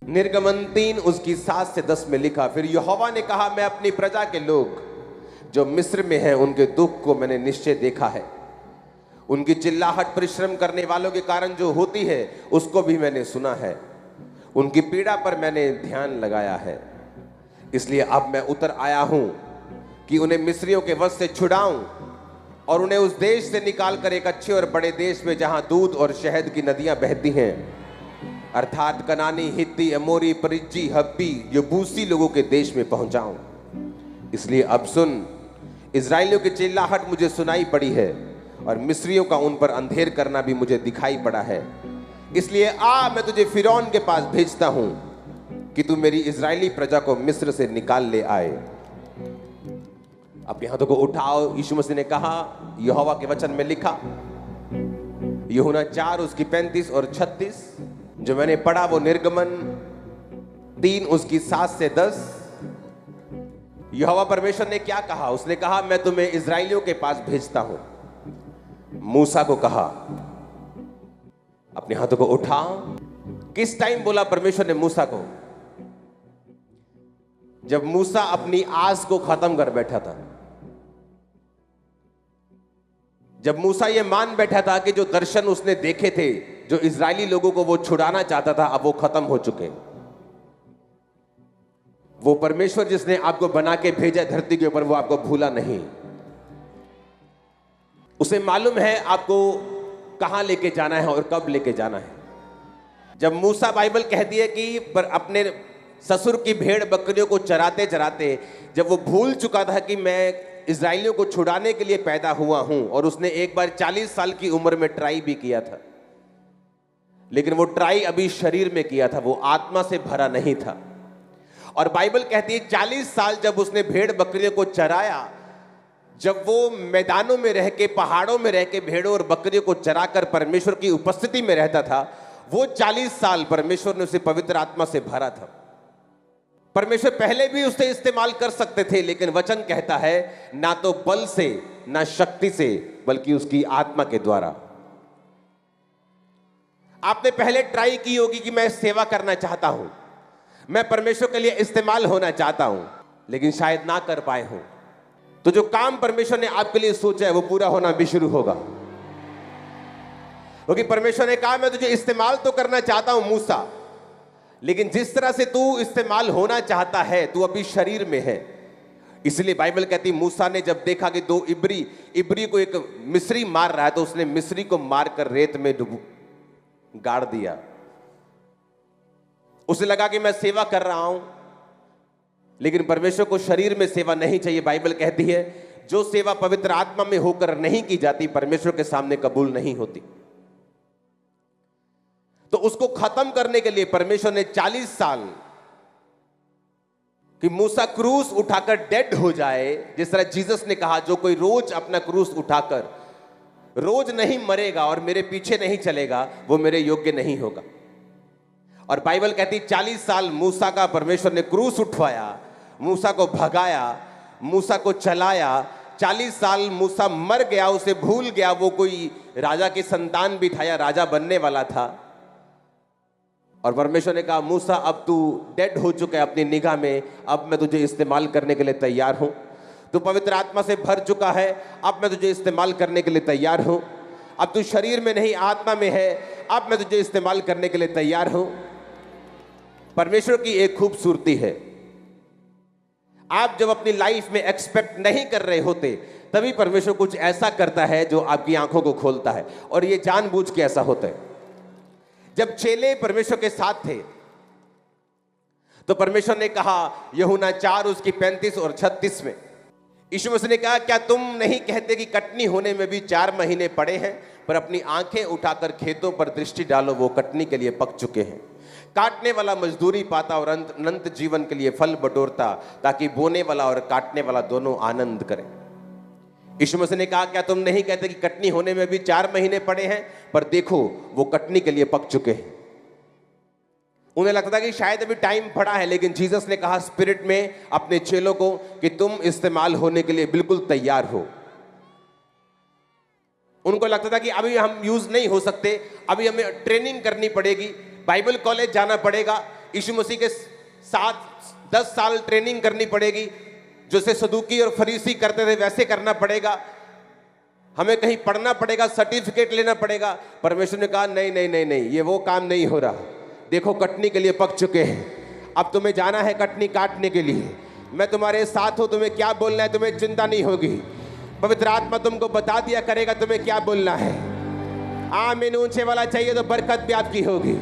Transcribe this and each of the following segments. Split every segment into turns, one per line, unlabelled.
निर्गमन 3 उसकी 7 से 10 में लिखा, फिर यहोवा ने कहा, मैं अपनी प्रजा के लोग जो मिस्र में हैं उनके दुख को मैंने निश्चय देखा है। उनकी चिल्लाहट परिश्रम करने वालों के कारण जो होती है उसको भी मैंने सुना है। उनकी पीड़ा पर मैंने ध्यान लगाया है। इसलिए अब मैं उतर आया हूं कि उन्हें मिस्रियों के वश से छुड़ाऊं और उन्हें उस देश से निकालकर एक अच्छे और बड़े देश में जहां दूध और शहद की नदियां बहती हैं, अर्थात कनानी, हित्ती, अमोरी, परिज्जी, हब्बी, यबूसी लोगों के देश में पहुंचाऊं। इसलिए अब सुन, इजराइलियों की चिल्लाहट मुझे सुनाई पड़ी है और मिस्रियों का उन पर अंधेर करना भी मुझे दिखाई पड़ा है। इसलिए आ, मैं तुझे फिरौन के पास भेजता हूं कि तू मेरी इजरायली प्रजा को मिस्र से निकाल ले आए। अपने हाथों को उठाओ। यीशु मसीह ने कहा, यहोवा के वचन में लिखा, यूहन्ना 4 उसकी 35 और 36, जो मैंने पढ़ा वो निर्गमन 3 उसकी 7 से 10। यहोवा परमेश्वर ने क्या कहा? उसने कहा, मैं तुम्हें इजराइलियों के पास भेजता हूं। मूसा को कहा, अपने हाथों को उठा। किस टाइम बोला परमेश्वर ने मूसा को? जब मूसा अपनी आस को खत्म कर बैठा था, जब मूसा ये मान बैठा था कि जो दर्शन उसने देखे थे, जो इजरायली लोगों को वो छुड़ाना चाहता था, अब वो खत्म हो चुके। वो परमेश्वर जिसने आपको बना के भेजा धरती के ऊपर, वो आपको भूला नहीं। उसे मालूम है आपको कहां लेके जाना है और कब लेके जाना है। जब मूसा, बाइबल कहती है कि पर अपने ससुर की भेड़ बकरियों को चराते चराते जब वो भूल चुका था कि मैं इजराइलियों को छुड़ाने के लिए पैदा हुआ हूं, और उसने एक बार 40 साल की उम्र में ट्राई भी किया था, लेकिन वो ट्राई अभी शरीर में किया था, वो आत्मा से भरा नहीं था। और बाइबल कहती है 40 साल जब उसने भेड़ बकरियों को चराया, जब वो मैदानों में रह के, पहाड़ों में रह के भेड़ों और बकरियों को चराकर परमेश्वर की उपस्थिति में रहता था, वो 40 साल परमेश्वर ने उसे पवित्र आत्मा से भरा था। परमेश्वर पहले भी उसे इस्तेमाल कर सकते थे, लेकिन वचन कहता है ना तो बल से ना शक्ति से, बल्कि उसकी आत्मा के द्वारा। आपने पहले ट्राई की होगी कि मैं सेवा करना चाहता हूं, मैं परमेश्वर के लिए इस्तेमाल होना चाहता हूं, लेकिन शायद ना कर पाए हों। तो जो काम परमेश्वर ने आपके लिए सोचा है वो पूरा होना भी शुरू होगा, क्योंकि परमेश्वर ने कहा, मैं तुझे इस्तेमाल तो करना चाहता हूं मूसा, लेकिन जिस तरह से तू इस्तेमाल होना चाहता है, तू अभी शरीर में है। इसलिए बाइबल कहती, मूसा ने जब देखा कि 2 इब्री को एक मिस्री मार रहा है, तो उसने मिस्री को मारकर रेत में गाड़ दिया। उसे लगा कि मैं सेवा कर रहा हूं, लेकिन परमेश्वर को शरीर में सेवा नहीं चाहिए। बाइबल कहती है जो सेवा पवित्र आत्मा में होकर नहीं की जाती, परमेश्वर के सामने कबूल नहीं होती। तो उसको खत्म करने के लिए परमेश्वर ने 40 साल कि मूसा क्रूस उठाकर डेड हो जाए, जिस तरह जीसस ने कहा, जो कोई रोज अपना क्रूस उठाकर रोज नहीं मरेगा और मेरे पीछे नहीं चलेगा, वो मेरे योग्य नहीं होगा। और बाइबल कहती 40 साल मूसा का परमेश्वर ने क्रूस उठवाया, मूसा को भगाया, मूसा को चलाया। 40 साल मूसा मर गया, उसे भूल गया वो कोई राजा की संतान भी था या राजा बनने वाला था। और परमेश्वर ने कहा, मूसा अब तू डेड हो चुका है अपनी निगाह में, अब मैं तुझे इस्तेमाल करने के लिए तैयार हूं। तू पवित्र आत्मा से भर चुका है, अब मैं तुझे इस्तेमाल करने के लिए तैयार हूं। अब तू शरीर में नहीं आत्मा में है, अब मैं तुझे इस्तेमाल करने के लिए तैयार हूं। परमेश्वर की एक खूबसूरती है, आप जब अपनी लाइफ में एक्सपेक्ट नहीं कर रहे होते, तभी परमेश्वर कुछ ऐसा करता है जो आपकी आंखों को खोलता है, और ये जानबूझ के ऐसा होता है। जब चेले परमेश्वर के साथ थे, तो परमेश्वर ने कहा यूहन्ना 4 उसकी 35 और 36 में, यीशु मसीह ने कहा, क्या तुम नहीं कहते कि कटनी होने में भी 4 महीने पड़े हैं? पर अपनी आंखें उठाकर खेतों पर दृष्टि डालो, वो कटनी के लिए पक चुके हैं। काटने वाला मजदूरी पाता और अनंत जीवन के लिए फल बटोरता, ताकि बोने वाला और काटने वाला दोनों आनंद करें। यीशु मसीह ने कहा, क्या तुम नहीं कहते कि कटनी होने में भी 4 महीने पड़े हैं? पर देखो वो कटनी के लिए पक चुके हैं। उन्हें लगता था कि शायद अभी टाइम पड़ा है, लेकिन जीसस ने कहा स्पिरिट में अपने चेलों को कि तुम इस्तेमाल होने के लिए बिल्कुल तैयार हो। उनको लगता था कि अभी हम यूज नहीं हो सकते, अभी हमें ट्रेनिंग करनी पड़ेगी, बाइबल कॉलेज जाना पड़ेगा, यीशु मसीह के साथ 10 साल ट्रेनिंग करनी पड़ेगी, जैसे सदूकी और फरीसी करते थे वैसे करना पड़ेगा, हमें कहीं पढ़ना पड़ेगा, सर्टिफिकेट लेना पड़ेगा। परमेश्वर ने कहा नहीं नहीं नहीं नहीं, ये वो काम नहीं हो रहा। देखो कटनी के लिए पक चुके हैं, अब तुम्हें जाना है कटनी काटने के लिए। मैं तुम्हारे साथ हूं, तुम्हें क्या बोलना है तुम्हें चिंता नहीं होगी। पवित्र आत्मा तुमको बता दिया करेगा तुम्हें क्या बोलना है। आमीन। ऊंचे वाला चाहिए तो बरकत भी आपकी होगी।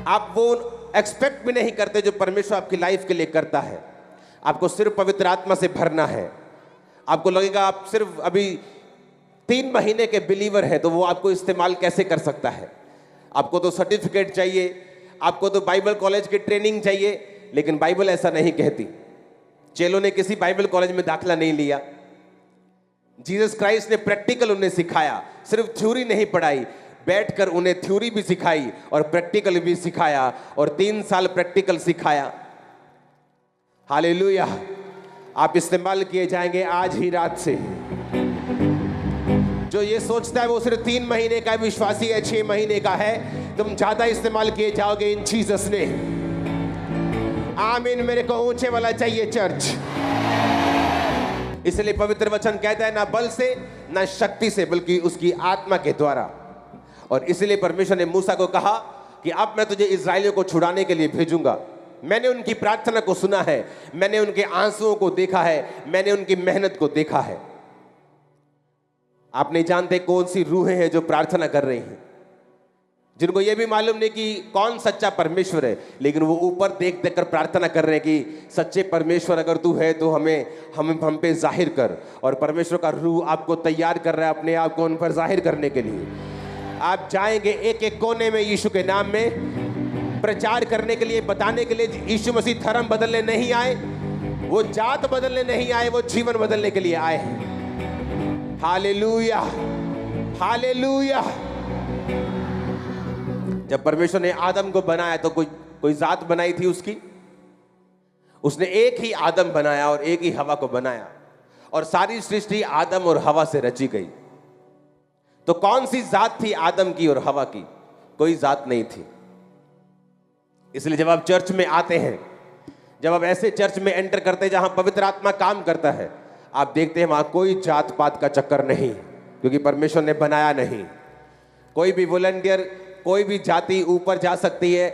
आप वो एक्सपेक्ट भी नहीं करते जो परमेश्वर आपकी लाइफ के लिए करता है। आपको सिर्फ पवित्र आत्मा से भरना है। आपको लगेगा आप सिर्फ अभी 3 महीने के बिलीवर हैं तो वो आपको इस्तेमाल कैसे कर सकता है। आपको तो सर्टिफिकेट चाहिए, आपको तो बाइबल कॉलेज की ट्रेनिंग चाहिए, लेकिन बाइबल ऐसा नहीं कहती। चेलों ने किसी बाइबल कॉलेज में दाखिला नहीं लिया। जीसस क्राइस्ट ने प्रैक्टिकल उन्हें सिखाया, सिर्फ थ्योरी नहीं पढ़ाई, बैठकर उन्हें थ्योरी भी सिखाई और प्रैक्टिकल भी सिखाया, और 3 साल प्रैक्टिकल सिखाया। हालेलुया। आप इस्तेमाल किए जाएंगे आज ही रात से। जो ये सोचता है वो सिर्फ 3 महीने का विश्वासी है, 6 महीने का है, तुम ज्यादा इस्तेमाल किए जाओगे इन जीसस ने। आमीन। मेरे को ऊंचे वाला चाहिए चर्च। इसलिए पवित्र वचन कहता है ना बल से ना शक्ति से बल्कि उसकी आत्मा के द्वारा। और इसलिए परमेश्वर ने मूसा को कहा कि अब मैं तुझे इस्राएलियों को छुड़ाने के लिए भेजूंगा। मैंने उनकी प्रार्थना को सुना है, मैंने उनके आंसुओं को देखा है, मैंने उनकी मेहनत को देखा है। आप नहीं जानते कौन सी रूहें हैं जो प्रार्थना कर रही हैं, जिनको यह भी मालूम नहीं कि कौन सच्चा परमेश्वर है, लेकिन वो ऊपर देख देख कर प्रार्थना कर रहे हैं कि सच्चे परमेश्वर अगर तू है तो हम पे जाहिर कर। और परमेश्वर का रूह आपको तैयार कर रहा है अपने आप को उन पर जाहिर करने के लिए। आप जाएंगे एक एक कोने में यीशु के नाम में प्रचार करने के लिए, बताने के लिए यीशु मसीह धर्म बदलने नहीं आए, वो जात बदलने नहीं आए, वो जीवन बदलने के लिए आए हैं। Hallelujah, hallelujah. जब परमेश्वर ने आदम को बनाया तो कोई जात बनाई थी उसकी? उसने एक ही आदम बनाया और एक ही हवा को बनाया, और सारी सृष्टि आदम और हवा से रची गई। तो कौन सी जात थी आदम की और हवा की? कोई जात नहीं थी। इसलिए जब आप चर्च में आते हैं, जब आप ऐसे चर्च में एंटर करते हैं जहां पवित्र आत्मा काम करता है, आप देखते हैं वहां कोई जात पात का चक्कर नहीं, क्योंकि परमेश्वर ने बनाया नहीं। कोई भी वॉलंटियर, कोई भी जाति ऊपर जा सकती है,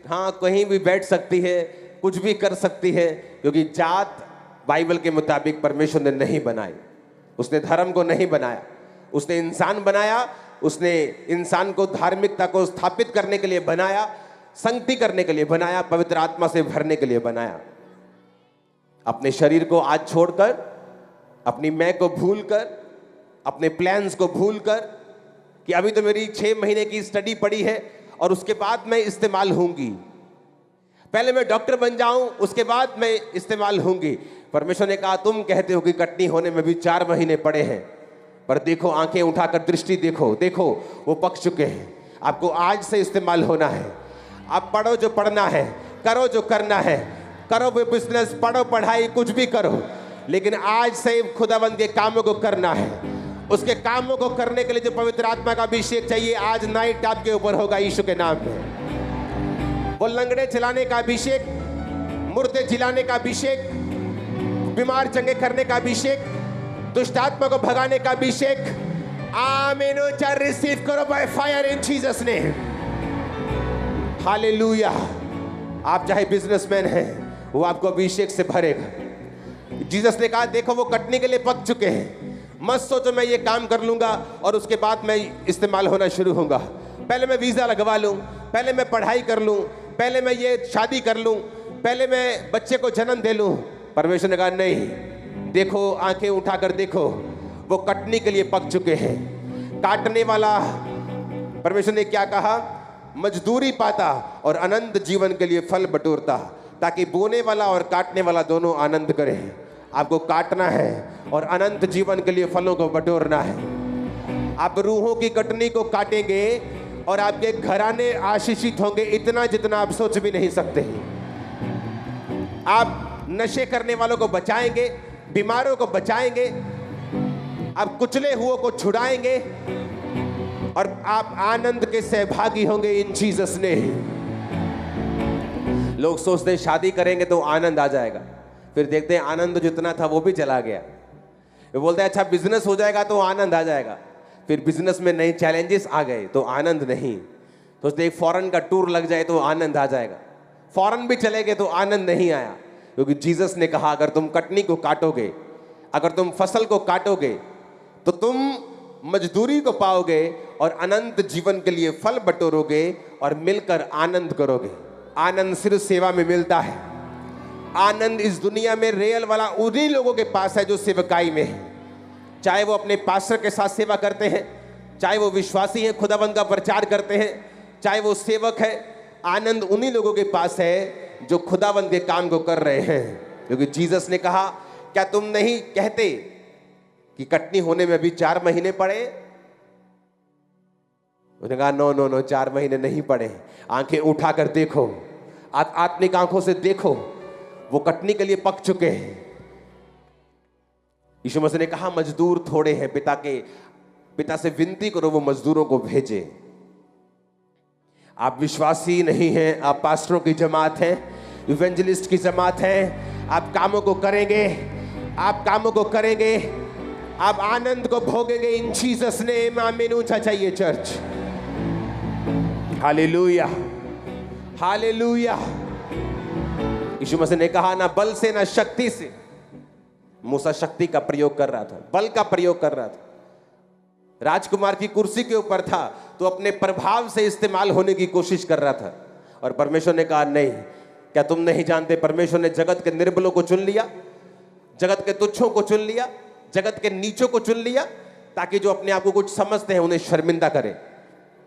हाँ कहीं भी बैठ सकती है, कुछ भी कर सकती है, क्योंकि जात बाइबल के मुताबिक परमेश्वर ने नहीं बनाई। उसने धर्म को नहीं बनाया, उसने इंसान बनाया। उसने इंसान को धार्मिकता को स्थापित करने के लिए बनाया, संगति करने के लिए बनाया, पवित्र आत्मा से भरने के लिए बनाया। अपने शरीर को आज छोड़कर, अपनी मैं को भूलकर, अपने प्लान्स को भूलकर कि अभी तो मेरी 6 महीने की स्टडी पड़ी है और उसके बाद मैं इस्तेमाल होंगी, पहले मैं डॉक्टर बन जाऊं उसके बाद मैं इस्तेमाल होंगी। परमेश्वर ने कहा तुम कहते हो कि कटनी होने में भी 4 महीने पड़े हैं, पर देखो आंखें उठाकर दृष्टि देखो, देखो वो पक चुके हैं। आपको आज से इस्तेमाल होना है। आप पढ़ो जो पढ़ना है, करो जो करना है, करो वो बिजनेस, पढ़ो पढ़ाई, कुछ भी करो, लेकिन आज से खुदावंद के कामों को करना है। उसके कामों को करने के लिए जो पवित्र आत्मा का अभिषेक चाहिए, आज नाइट आपके ऊपर होगा यीशु के नाम में। वो लंगड़े चलाने का अभिषेक, मुर्दे जिलाने का अभिषेक, बीमार चंगे करने का अभिषेक, दुष्ट आत्मा को भगाने का अभिषेक, आमीन। रिसीव करो by fire in Jesus name. Hallelujah. आप चाहे बिजनेसमैन हैं, वो आपको अभिषेक से भरेगा। जीसस ने कहा देखो वो कटने के लिए पक चुके हैं, मत सोचो मैं ये काम कर लूंगा और उसके बाद मैं इस्तेमाल होना शुरू होगा। पहले मैं वीजा लगवा लूं, पहले मैं पढ़ाई कर लूं, पहले मैं ये शादी कर लूं, पहले मैं बच्चे को जन्म दे लूं। परमेश्वर ने कहा नहीं, देखो आंखें उठाकर देखो, वो कटने के लिए पक चुके हैं। काटने वाला, परमेश्वर ने क्या कहा, मजदूरी पाता और अनंत जीवन के लिए फल बटोरता, ताकि बोने वाला और काटने वाला दोनों आनंद करें। आपको काटना है और अनंत जीवन के लिए फलों को बटोरना है। आप रूहों की कटनी को काटेंगे और आपके घराने आशीषित होंगे, इतना जितना आप सोच भी नहीं सकते। आप नशे करने वालों को बचाएंगे, बीमारों को बचाएंगे, आप कुचले हुओं को छुड़ाएंगे, और आप आनंद के सहभागी होंगे इन जीसस ने। लोग सोचते हैं शादी करेंगे तो आनंद आ जाएगा, फिर देखते हैं आनंद जितना था वो भी चला गया। वो बोलते हैं अच्छा बिजनेस हो जाएगा तो आनंद आ जाएगा, फिर बिजनेस में नए चैलेंजेस आ गए तो आनंद नहीं। सोचते एक फॉरेन का टूर लग जाए तो आनंद आ जाएगा, फॉरेन भी चले गए तो आनंद नहीं आया। क्योंकि जीसस ने कहा अगर तुम कटनी को काटोगे, अगर तुम फसल को काटोगे तो तुम मजदूरी को पाओगे और अनंत जीवन के लिए फल बटोरोगे और मिलकर आनंद करोगे। आनंद सिर्फ सेवा में मिलता है। आनंद इस दुनिया में रियल वाला उन्हीं लोगों के पास है जो सेवकाई में है, चाहे वो अपने पास्टर के साथ सेवा करते हैं, चाहे वो विश्वासी हैं खुदाबंद का प्रचार करते हैं, चाहे वो सेवक है। आनंद उन्हीं लोगों के पास है जो खुदाबंद के काम को कर रहे हैं। क्योंकि जीसस ने कहा क्या तुम नहीं कहते कि कटनी होने में अभी 4 महीने पड़े? उन्होंने कहा नो नो नो, 4 महीने नहीं पड़े। आंखें उठाकर देखो, आत्मिक आंखों से देखो, वो कटनी के लिए पक चुके हैं। यीशु मसीह ने कहा मजदूर थोड़े हैं, पिता से विनती करो वो मजदूरों को भेजे। आप विश्वासी नहीं हैं, आप पास्टरों की जमात हैं, इवेंजलिस्ट की जमात हैं। आप कामों को करेंगे, आप कामों को करेंगे, आप आनंद को भोगेंगे इन जीसस नेम। आमीन। ऊंचा चाहिए चर्च। Hallelujah, hallelujah. यीशु मसीह ने कहा ना बल से ना शक्ति से। मूसा शक्ति का प्रयोग कर रहा था, बल का प्रयोग कर रहा था। राजकुमार की कुर्सी के ऊपर था तो अपने प्रभाव से इस्तेमाल होने की कोशिश कर रहा था। और परमेश्वर ने कहा नहीं, क्या तुम नहीं जानते परमेश्वर ने जगत के निर्बलों को चुन लिया, जगत के तुच्छों को चुन लिया, जगत के नीचों को चुन लिया, ताकि जो अपने आप को कुछ समझते हैं उन्हें शर्मिंदा करें।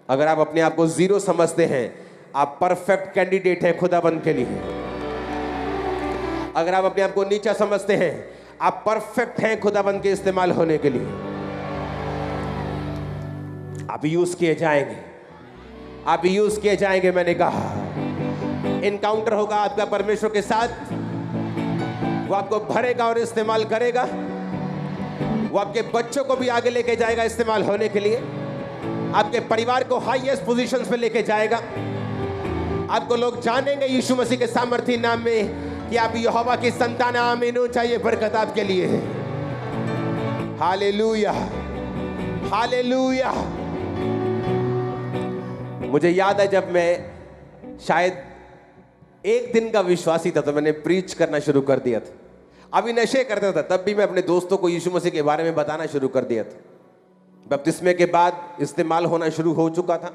अगर आप अपने आप को जीरो समझते हैं, आप परफेक्ट कैंडिडेट हैं खुदाबंद के लिए। अगर आप अपने आप को नीचा समझते हैं, आप परफेक्ट हैं खुदाबंद के इस्तेमाल होने के लिए। आप यूज किए जाएंगे, आप यूज किए जाएंगे। मैंने कहा इनकाउंटर होगा आपका परमेश्वर के साथ, वो आपको भरेगा और इस्तेमाल करेगा। वो आपके बच्चों को भी आगे लेके जाएगा इस्तेमाल होने के लिए, आपके परिवार को हाईएस्ट पोजीशंस पे लेके जाएगा। आपको लोग जानेंगे यीशु मसीह के सामर्थी नाम में कि आप यहोवा की संतान। आमीन। चाहिए बरकत आपके लिए है। Hallelujah, hallelujah. मुझे याद है जब मैं शायद 1 दिन का विश्वासी था तो मैंने प्रीच करना शुरू कर दिया था। अभी नशे करता था, तब भी मैं अपने दोस्तों को यीशु मसीह के बारे में बताना शुरू कर दिया था। बपतिस्मे के बाद इस्तेमाल होना शुरू हो चुका था।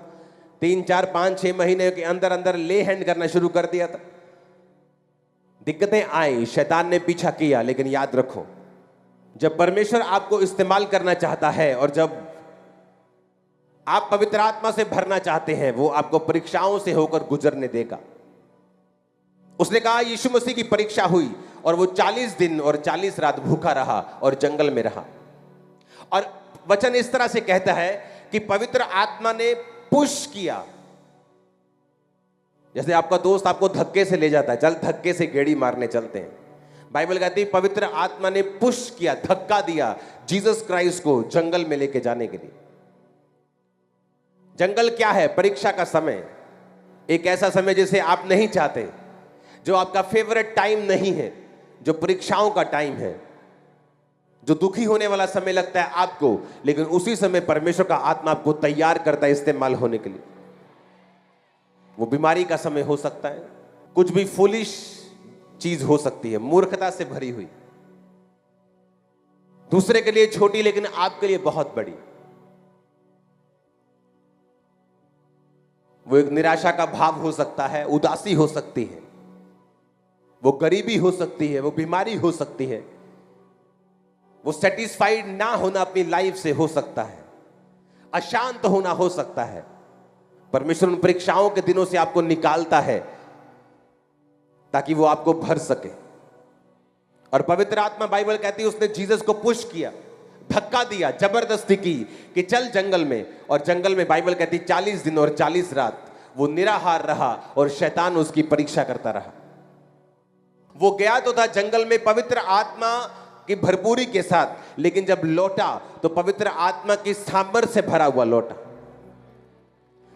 3, 4, 5, 6 महीने के अंदर अंदर ले हैंड करना शुरू कर दिया था। दिक्कतें आई, शैतान ने पीछा किया, लेकिन याद रखो जब परमेश्वर आपको इस्तेमाल करना चाहता है और जब आप पवित्र आत्मा से भरना चाहते हैं, वो आपको परीक्षाओं से होकर गुजरने देगा। उसने कहा यीशु मसीह की परीक्षा हुई और वो 40 दिन और 40 रात भूखा रहा और जंगल में रहा। और वचन इस तरह से कहता है कि पवित्र आत्मा ने पुश किया। जैसे आपका दोस्त आपको धक्के से ले जाता है, चल धक्के से गेड़ी मारने चलते हैं। बाइबल कहती है पवित्र आत्मा ने पुश किया, धक्का दिया जीसस क्राइस्ट को जंगल में लेके जाने के लिए। जंगल क्या है? परीक्षा का समय, एक ऐसा समय जिसे आप नहीं चाहते, जो आपका फेवरेट टाइम नहीं है, जो परीक्षाओं का टाइम है, जो दुखी होने वाला समय लगता है आपको, लेकिन उसी समय परमेश्वर का आत्मा आपको तैयार करता है इस्तेमाल होने के लिए। वो बीमारी का समय हो सकता है, कुछ भी फुलिश चीज हो सकती है, मूर्खता से भरी हुई, दूसरे के लिए छोटी लेकिन आपके लिए बहुत बड़ी। वो एक निराशा का भाव हो सकता है, उदासी हो सकती है, वो गरीबी हो सकती है, वो बीमारी हो सकती है, वो सेटिस्फाइड ना होना अपनी लाइफ से हो सकता है, अशांत होना हो सकता है। परमेश्वर उन परीक्षाओं के दिनों से आपको निकालता है ताकि वो आपको भर सके। और पवित्र आत्मा, बाइबल कहती है, उसने जीसस को पुश किया, धक्का दिया, जबरदस्ती की कि चल जंगल में। और जंगल में बाइबल कहती 40 दिन और 40 रात वो निराहार रहा और शैतान उसकी परीक्षा करता रहा। वो गया तो था जंगल में पवित्र आत्मा की भरपूरी के साथ, लेकिन जब लौटा तो पवित्र आत्मा की सामर्थ से भरा हुआ लौटा।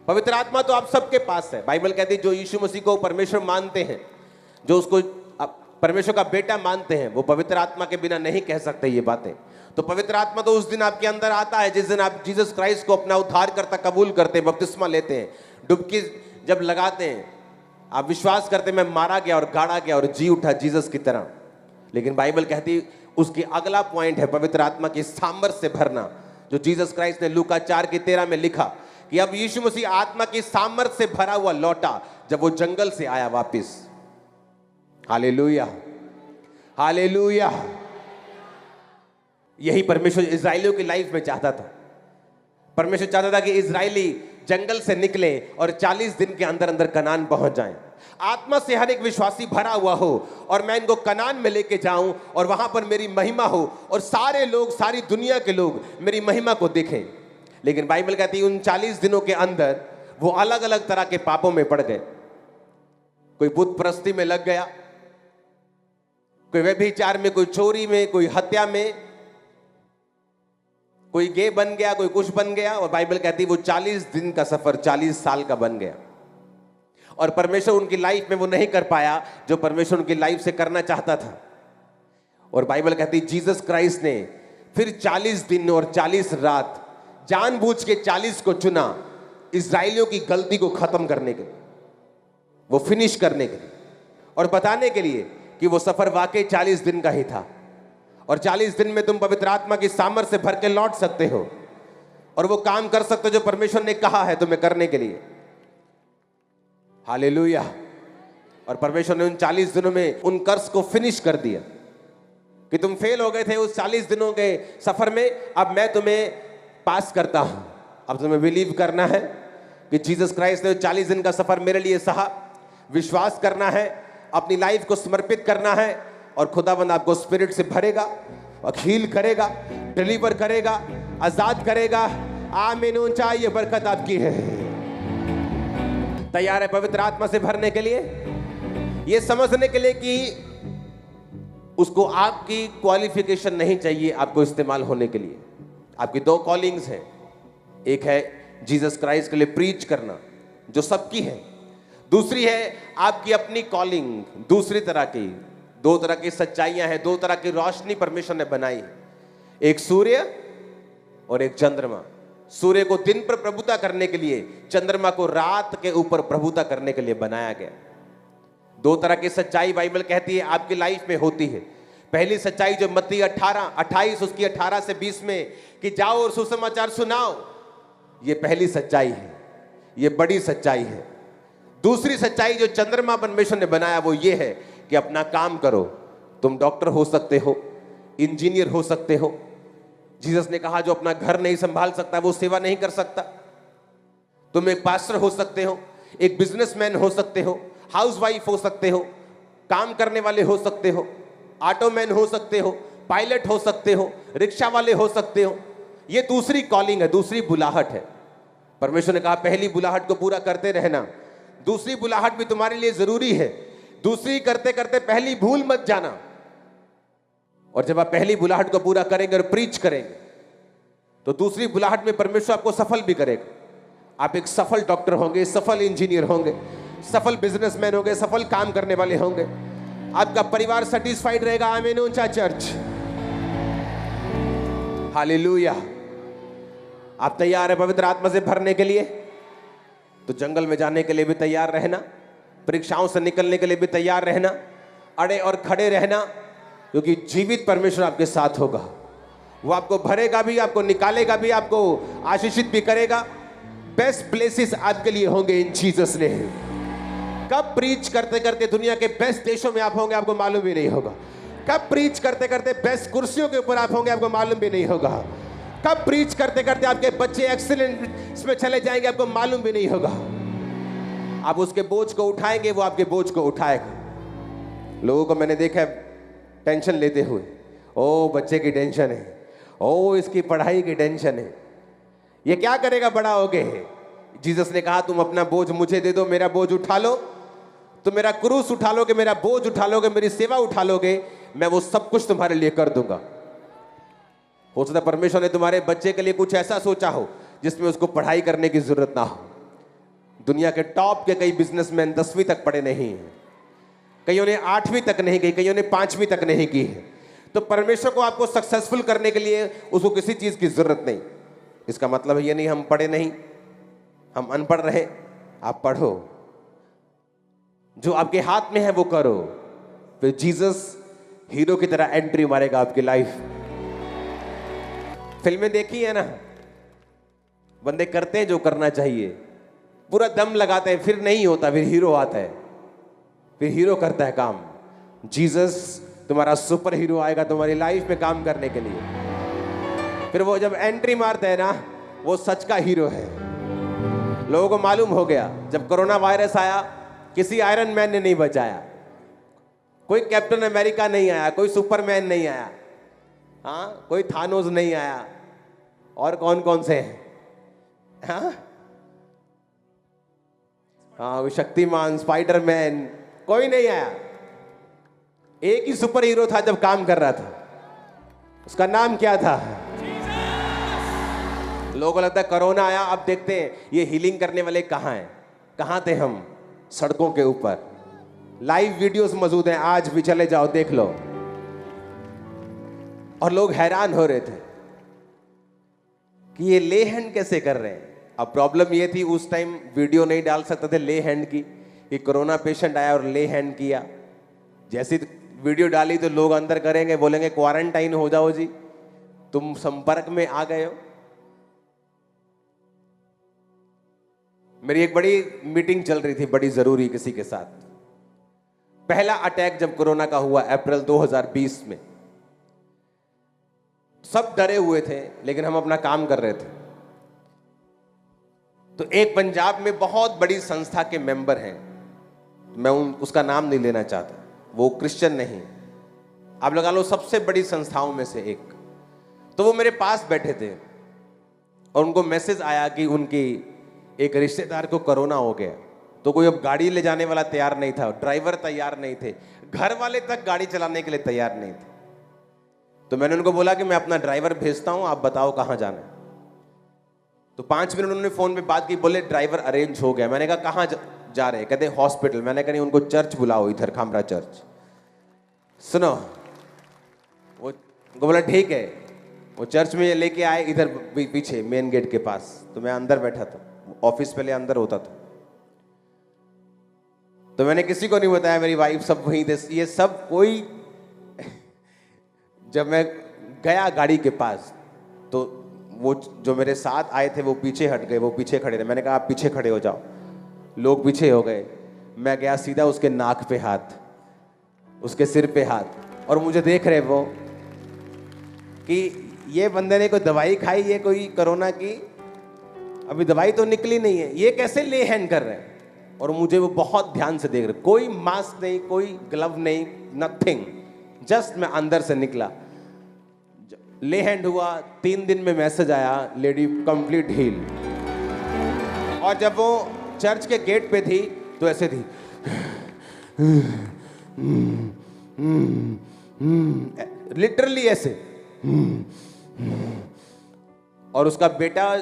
पवित्र आत्मा तो आप सबके पास है। बाइबल कहती है जो यीशु मसीह को परमेश्वर मानते हैं, जो उसको परमेश्वर का बेटा मानते हैं, वो पवित्र आत्मा के बिना नहीं कह सकते ये बातें। तो पवित्र आत्मा तो उस दिन आपके अंदर आता है जिस दिन आप जीसस क्राइस्ट को अपना उद्धारकर्ता कबूल करते हैं, बपतिस्मा लेते हैं, डुबकी जब लगाते हैं, आप विश्वास करते हैं मैं मारा गया और गाड़ा गया और जी उठा जीसस की तरह। लेकिन बाइबल कहती उसकी अगला पॉइंट है पवित्र आत्मा की सामर्थ से भरना, जो जीसस क्राइस्ट ने लूका 4:13 में लिखा कि अब यीशु मसीह आत्मा की सामर्थ से भरा हुआ लौटा जब वो जंगल से आया वापिस। Hallelujah, hallelujah. यही परमेश्वर इजराइलियों की लाइफ में चाहता था। परमेश्वर चाहता था कि इजराइली जंगल से निकले और 40 दिन के अंदर अंदर कनान पहुंच जाएं। आत्मा से हर एक विश्वासी भरा हुआ हो और मैं इनको कनान में लेके जाऊं और वहां पर मेरी महिमा हो और सारे लोग, सारी दुनिया के लोग मेरी महिमा को देखें। लेकिन बाइबल कहती है उन 40 दिनों के अंदर वो अलग अलग तरह के पापों में पड़ गए। कोई बुत परस्ती में लग गया, कोई व्यभिचार में, कोई चोरी में, कोई हत्या में, कोई गे बन गया, कोई कुछ बन गया। और बाइबल कहती है वो 40 दिन का सफर 40 साल का बन गया और परमेश्वर उनकी लाइफ में वो नहीं कर पाया जो परमेश्वर उनकी लाइफ से करना चाहता था। और बाइबल कहती है जीसस क्राइस्ट ने फिर 40 दिन और 40 रात जानबूझ के 40 को चुना इजराइलियों की गलती को खत्म करने के लिए, वो फिनिश करने के लिए और बताने के लिए कि वो सफर वाकई 40 दिन का ही था और 40 दिन में तुम पवित्र आत्मा की सामर्थ से भर के लौट सकते हो और वो काम कर सकते हो जो परमेश्वर ने कहा है तुम्हें करने के लिए। हालेलुया। और परमेश्वर ने उन 40 दिनों में उन कर्स को फिनिश कर दिया कि तुम फेल हो गए थे उस 40 दिनों के सफर में, अब मैं तुम्हें पास करता हूं। अब तुम्हें बिलीव करना है कि जीसस क्राइस्ट ने 40 दिन का सफर मेरे लिए सहा, विश्वास करना है, अपनी लाइफ को समर्पित करना है और खुदाबंद आपको स्पिरिट से भरेगा और हील करेगा, डिलीवर करेगा, आजाद करेगा। आमीन। ऊंचा ये बरकत आपकी है। तैयार है पवित्र आत्मा से भरने के लिए, ये समझने के लिए कि उसको आपकी क्वालिफिकेशन नहीं चाहिए आपको इस्तेमाल होने के लिए। आपकी 2 कॉलिंग्स हैं, एक है जीसस क्राइस्ट के लिए प्रीच करना जो सबकी है, दूसरी है आपकी अपनी कॉलिंग, दूसरी तरह की। 2 तरह की सच्चाइयां हैं, 2 तरह की रोशनी परमेश्वर ने बनाई है, एक सूर्य और एक चंद्रमा। सूर्य को दिन पर प्रभुता करने के लिए, चंद्रमा को रात के ऊपर प्रभुता करने के लिए बनाया गया। 2 तरह की सच्चाई बाइबल कहती है आपकी लाइफ में होती है। पहली सच्चाई जो मत्ती 28 उसकी 18 से 20 में कि जाओ और सुसमाचार सुनाओ, ये पहली सच्चाई है, ये बड़ी सच्चाई है। दूसरी सच्चाई जो चंद्रमा परमेश्वर ने बनाया वो ये है कि अपना काम करो। तुम डॉक्टर हो सकते हो, इंजीनियर हो सकते हो। जीसस ने कहा जो अपना घर नहीं संभाल सकता वो सेवा नहीं कर सकता। तुम एक पास्टर हो सकते हो, एक बिजनेसमैन हो सकते हो, हाउसवाइफ हो सकते हो, काम करने वाले हो सकते हो, ऑटोमैन हो सकते हो, पायलट हो सकते हो, रिक्शा वाले हो सकते हो। ये दूसरी कॉलिंग है, दूसरी बुलाहट है। परमेश्वर ने कहा पहली बुलाहट को पूरा करते रहना, दूसरी बुलाहट भी तुम्हारे लिए जरूरी है। दूसरी करते करते पहली भूल मत जाना। और जब आप पहली बुलाहट को पूरा करेंगे और प्रीच करेंगे तो दूसरी बुलाहट में परमेश्वर आपको सफल भी करेगा। आप एक सफल डॉक्टर होंगे, सफल इंजीनियर होंगे, सफल बिजनेसमैन होंगे, सफल काम करने वाले होंगे। आपका परिवार सेटिस्फाइड रहेगा। आमीन। ऊंचा चर्च। हालेलुया। आप तैयार है पवित्र आत्मा से भरने के लिए? तो जंगल में जाने के लिए भी तैयार रहना, परीक्षाओं से निकलने के लिए भी तैयार रहना, अड़े और खड़े रहना, क्योंकि जीवित परमेश्वर आपके साथ होगा। वो आपको भरेगा भी, आपको निकालेगा भी, आपको आशीषित भी करेगा। बेस्ट प्लेसेस आपके लिए होंगे इन जीसस ने। कब प्रीच करते करते दुनिया के बेस्ट देशों में आप होंगे आपको मालूम भी नहीं होगा। कब प्रीच करते करते बेस्ट कुर्सियों के ऊपर आप होंगे आपको मालूम भी नहीं होगा। कब प्रीच करते करते आपके बच्चे एक्सीलेंस में चले जाएंगे आपको मालूम भी नहीं होगा। आप उसके बोझ को उठाएंगे, वो आपके बोझ को उठाएगा। लोगों को मैंने देखा है टेंशन लेते हुए, ओ बच्चे की टेंशन है, ओ इसकी पढ़ाई की टेंशन है, ये क्या करेगा बड़ा होके। जीसस ने कहा तुम अपना बोझ मुझे दे दो, मेरा बोझ उठा लो, तुम मेरा क्रूस उठा लोगे, मेरा बोझ उठा लोगे, मेरी सेवा उठा लोगे, मैं वो सब कुछ तुम्हारे लिए कर दूंगा। हो सकता है परमेश्वर ने तुम्हारे बच्चे के लिए कुछ ऐसा सोचा हो जिसमें उसको पढ़ाई करने की जरूरत ना हो, दुनिया के टॉप के कई बिजनेसमैन 10वीं तक पढ़े नहीं हैं, कईयों ने 8वीं तक नहीं की, कईयों ने 5वीं तक नहीं की है। तो परमेश्वर को आपको सक्सेसफुल करने के लिए उसको किसी चीज की जरूरत नहीं। इसका मतलब ये नहीं हम पढ़े नहीं, हम अनपढ़ रहे। आप पढ़ो, जो आपके हाथ में है वो करो, फिर जीसस हीरो की तरह एंट्री मारेगा आपकी लाइफ। फिल्में देखी है ना, बंदे करते हैं जो करना चाहिए, पूरा दम लगाते हैं, फिर नहीं होता, फिर हीरो आता है, फिर हीरो करता है काम। जीसस तुम्हारा सुपर हीरो आएगा तुम्हारी लाइफ में काम करने के लिए। फिर वो जब एंट्री मारता है ना, वो सच का हीरो है। लोगों को मालूम हो गया, जब कोरोना वायरस आया किसी आयरन मैन ने नहीं बचाया, कोई कैप्टन अमेरिका नहीं आया, कोई सुपरमैन नहीं आया, हाँ, कोई थानोस नहीं आया, और कौन कौन से हैं, हाँ, हाँ, शक्तिमान, स्पाइडरमैन, कोई नहीं आया। एक ही सुपर हीरो था जब काम कर रहा था, उसका नाम क्या था? लोगों को लगता है कोरोना आया, अब देखते हैं ये हीलिंग करने वाले कहाँ हैं। कहाँ थे हम? सड़कों के ऊपर। लाइव वीडियोस मौजूद हैं, आज भी चले जाओ देख लो। और लोग हैरान हो रहे थे कि ये ले हैंड कैसे कर रहे हैं। अब प्रॉब्लम ये थी, उस टाइम वीडियो नहीं डाल सकते थे ले हैंड की, कि कोरोना पेशेंट आया और ले हैंड किया। जैसी वीडियो डाली तो लोग अंदर करेंगे, बोलेंगे क्वारंटाइन हो जाओ जी, तुम संपर्क में आ गए हो। मेरी एक बड़ी मीटिंग चल रही थी, बड़ी जरूरी, किसी के साथ। पहला अटैक जब कोरोना का हुआ अप्रैल 2020 में, सब डरे हुए थे, लेकिन हम अपना काम कर रहे थे। तो एक पंजाब में बहुत बड़ी संस्था के मेंबर हैं, मैं उसका नाम नहीं लेना चाहता, वो क्रिश्चियन नहीं, आप लगा लो सबसे बड़ी संस्थाओं में से एक। तो वो मेरे पास बैठे थे और उनको मैसेज आया कि उनकी एक रिश्तेदार को कोरोना हो गया। तो कोई अब गाड़ी ले जाने वाला तैयार नहीं था, ड्राइवर तैयार नहीं थे, घर वाले तक गाड़ी चलाने के लिए तैयार नहीं थे। तो मैंने उनको बोला कि मैं अपना ड्राइवर भेजता हूं, आप बताओ कहां जाना है। तो 5 मिनट उन्होंने फोन पे बात की, बोले ड्राइवर अरेंज हो गया। मैंने कहा कहां जा रहे हैं? कहते हॉस्पिटल। मैंने कहा नहीं, उनको चर्च बुलाओ, इधर खामरा चर्च। सुनो, वो बोला ठीक है। वो चर्च में लेके आए, इधर पीछे मेन गेट के पास। तो मैं अंदर बैठा था, ऑफिस पहले अंदर होता था। तो मैंने किसी को नहीं बताया, मेरी वाइफ सब वहीं थे, ये सब कोई। जब मैं गया गाड़ी के पास, तो वो जो मेरे साथ आए थे वो पीछे हट गए, वो पीछे खड़े रहे। मैंने कहा आप पीछे खड़े हो जाओ। लोग पीछे हो गए। मैं गया सीधा उसके नाक पे हाथ, उसके सिर पे हाथ, और मुझे देख रहे वो कि ये बंदे ने कोई दवाई खाई है कोई कोरोना की? अभी दवाई तो निकली नहीं है, ये कैसे ले हैंड कर रहे हैं? और मुझे वो बहुत ध्यान से देख रहे, कोई मास्क नहीं, कोई ग्लव नहीं, नथिंग। जस्ट मैं अंदर से निकला, ले हैंड हुआ, 3 दिन में मैसेज आया, लेडी कंप्लीट हील। और जब वो चर्च के गेट पे थी तो ऐसे थी, लिटरली ऐसे। और उसका बेटा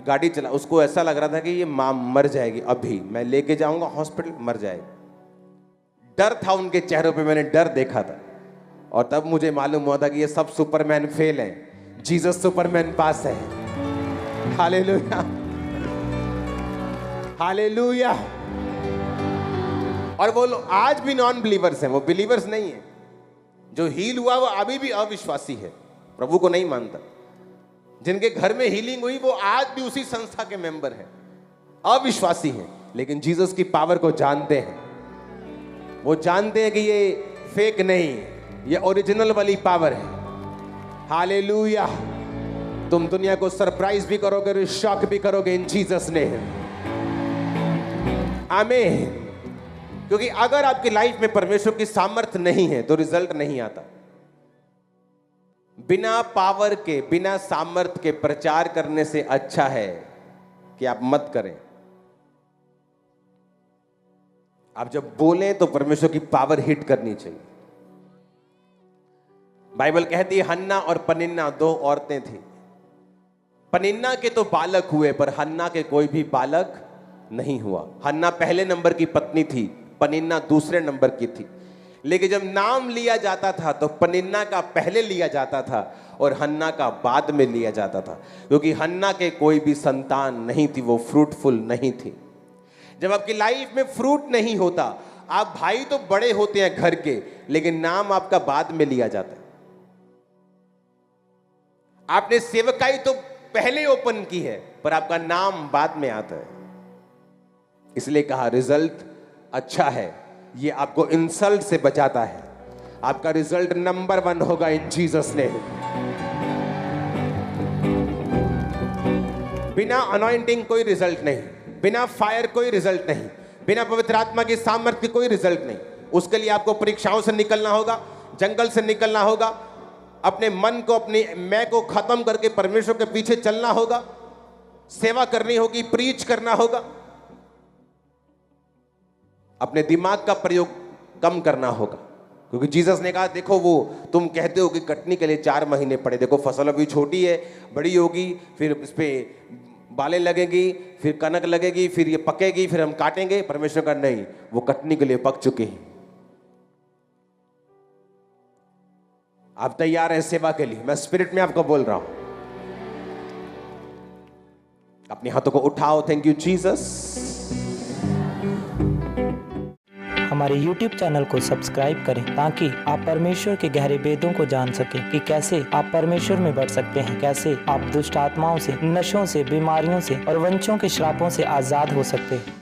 गाड़ी चला, उसको ऐसा लग रहा था कि ये मां मर जाएगी, अभी मैं लेके जाऊंगा हॉस्पिटल, मर जाएगी। डर था उनके चेहरों पे, मैंने डर देखा था। और तब मुझे मालूम हुआ था कि ये सब सुपरमैन फेल हैं, जीसस सुपरमैन पास है। Hallelujah, hallelujah. और वो लोग आज भी नॉन बिलीवर्स हैं, वो बिलीवर्स नहीं है। जो हील हुआ वो अभी भी अविश्वासी है, प्रभु को नहीं मानता। जिनके घर में हीलिंग हुई वो आज भी उसी संस्था के मेंबर हैं, अविश्वासी हैं, लेकिन जीसस की पावर को जानते हैं। वो जानते हैं कि ये फेक नहीं है, ये ओरिजिनल वाली पावर है। हालेलुया। तुम दुनिया को सरप्राइज भी करोगे और शॉक भी करोगे इन जीसस ने। आमीन। क्योंकि अगर आपकी लाइफ में परमेश्वर की सामर्थ्य नहीं है तो रिजल्ट नहीं आता। बिना पावर के, बिना सामर्थ्य के प्रचार करने से अच्छा है कि आप मत करें। आप जब बोलें तो परमेश्वर की पावर हिट करनी चाहिए। बाइबल कहती है हन्ना और पनिन्ना 2 औरतें थी। पनिन्ना के तो बालक हुए पर हन्ना के कोई भी बालक नहीं हुआ। हन्ना पहले नंबर की पत्नी थी, पनिन्ना दूसरे नंबर की थी। लेकिन जब नाम लिया जाता था तो पनिन्ना का पहले लिया जाता था और हन्ना का बाद में लिया जाता था, क्योंकि हन्ना के कोई भी संतान नहीं थी, वो फ्रूटफुल नहीं थी। जब आपकी लाइफ में फ्रूट नहीं होता, आप भाई तो बड़े होते हैं घर के, लेकिन नाम आपका बाद में लिया जाता है। आपने सेवकाई तो पहले ओपन की है, पर आपका नाम बाद में आता है। इसलिए कहा रिजल्ट अच्छा है, ये आपको इंसल्ट से बचाता है। आपका रिजल्ट नंबर 1 होगा इन जीसस नेम। बिना अनॉइंटिंग कोई रिजल्ट नहीं, बिना फायर कोई रिजल्ट नहीं, बिना पवित्र आत्मा की सामर्थ्य कोई रिजल्ट नहीं। उसके लिए आपको परीक्षाओं से निकलना होगा, जंगल से निकलना होगा, अपने मन को, अपनी मैं को खत्म करके परमेश्वर के पीछे चलना होगा, सेवा करनी होगी, प्रीच करना होगा, अपने दिमाग का प्रयोग कम करना होगा। क्योंकि जीसस ने कहा देखो, वो तुम कहते हो कि कटनी के लिए 4 महीने पड़े, देखो फसल अभी छोटी है, बड़ी होगी, फिर इस पे बालें लगेगी, फिर कनक लगेगी, फिर ये पकेगी, फिर हम काटेंगे। परमेश्वर का नहीं, वो कटनी के लिए पक चुके हैं। आप तैयार हैं सेवा के लिए? मैं स्पिरिट में आपको बोल रहा हूं। अपने हाथों को उठाओ। Thank you Jesus.
हमारे YouTube चैनल को सब्सक्राइब करें ताकि आप परमेश्वर के गहरे वेदों को जान सकें कि कैसे आप परमेश्वर में बढ़ सकते हैं, कैसे आप दुष्ट आत्माओं से, नशों से, बीमारियों से और वंशों के श्रापों से आजाद हो सकते हैं।